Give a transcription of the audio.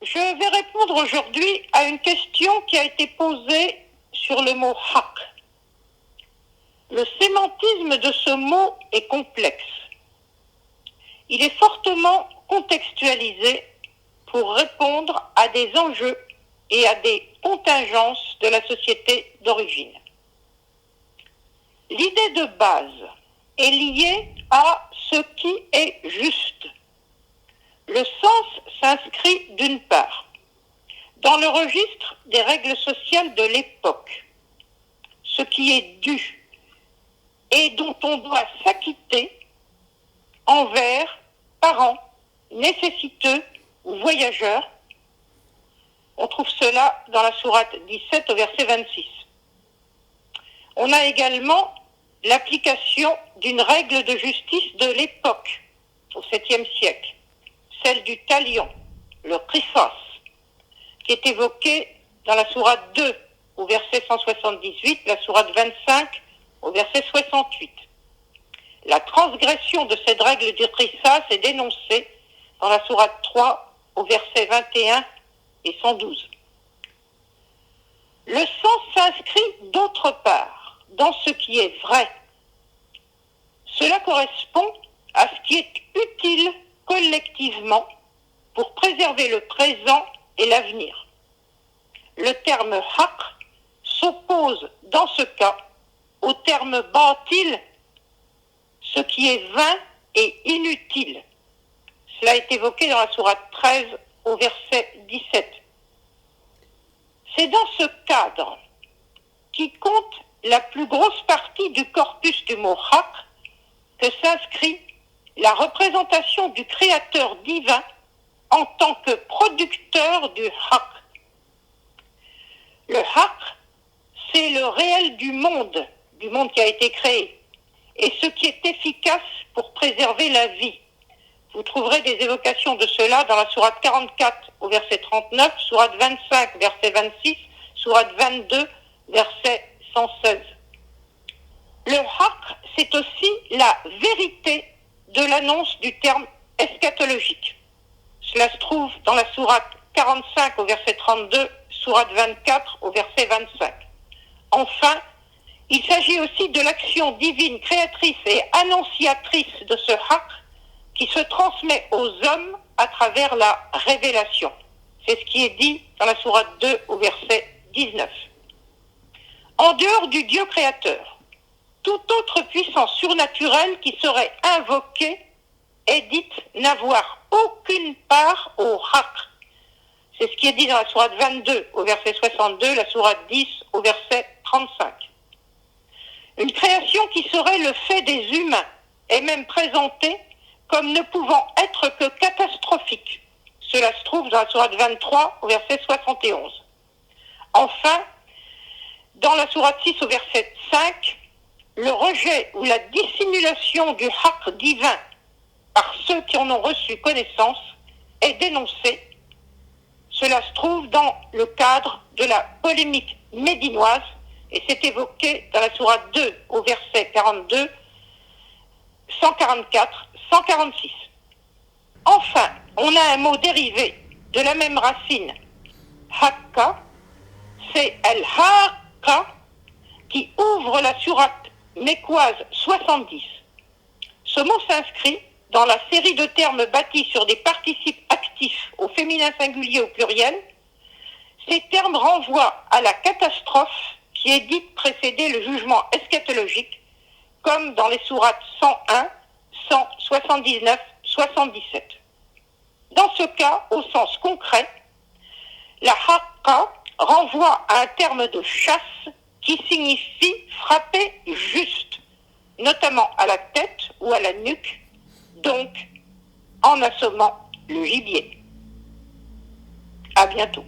Je vais répondre aujourd'hui à une question qui a été posée sur le mot haq. Le sémantisme de ce mot est complexe. Il est fortement contextualisé pour répondre à des enjeux et à des contingences de la société d'origine. L'idée de base est liée à ce qui est juste. Le sens s'inscrit d'une part dans le registre des règles sociales de l'époque, ce qui est dû et dont on doit s'acquitter envers parents nécessiteux ou voyageurs. On trouve cela dans la sourate 17 au verset 26. On a également l'application d'une règle de justice de l'époque, au 7e siècle, celle du talion, le qisas, qui est évoquée dans la sourate 2 au verset 178, la sourate 25 au verset 68. La transgression de cette règle du qisas est dénoncée dans la sourate 3 au verset 21 et 112. Le sens s'inscrit d'autre part dans ce qui est vrai. Cela correspond à ce qui est utile collectivement pour préserver le présent et l'avenir. Le terme haq s'oppose dans ce cas au terme batil, ce qui est vain et inutile. Cela est évoqué dans la sourate 13 au verset 17. C'est dans ce cadre qui compte la plus grosse partie du corpus du mot haq que s'inscrit la représentation du créateur divin en tant que producteur du haq. Le haq, c'est le réel du monde qui a été créé, et ce qui est efficace pour préserver la vie. Vous trouverez des évocations de cela dans la sourate 44 au verset 39, sourate 25 verset 26, sourate 22 verset 116. Le haq, c'est aussi la vérité de l'annonce du terme eschatologique. Cela se trouve dans la sourate 45 au verset 32, sourate 24 au verset 25. Enfin, il s'agit aussi de l'action divine créatrice et annonciatrice de ce haq qui se transmet aux hommes à travers la révélation. C'est ce qui est dit dans la sourate 2 au verset 19. En dehors du Dieu créateur, toute autre puissance surnaturelle qui serait invoquée est dite n'avoir aucune part au haq. C'est ce qui est dit dans la sourate 22 au verset 62, la sourate 10 au verset 35. Une création qui serait le fait des humains est même présentée comme ne pouvant être que catastrophique. Cela se trouve dans la sourate 23 au verset 71. Enfin, dans la sourate 6 au verset 5, le rejet ou la dissimulation du haq divin par ceux qui en ont reçu connaissance est dénoncé. Cela se trouve dans le cadre de la polémique médinoise et c'est évoqué dans la sourate 2 au verset 42, 144, 146. Enfin, on a un mot dérivé de la même racine, haqqa, c'est el-haqqa qui ouvre la sourate mécoise 70. Ce mot s'inscrit dans la série de termes bâtis sur des participes actifs au féminin singulier au pluriel. Ces termes renvoient à la catastrophe qui est dite précéder le jugement eschatologique, comme dans les sourates 101, 179, 77. Dans ce cas, au sens concret, la haqqa renvoie à un terme de chasse qui signifie frapper juste, notamment à la tête ou à la nuque, donc en assommant le gibier. À bientôt.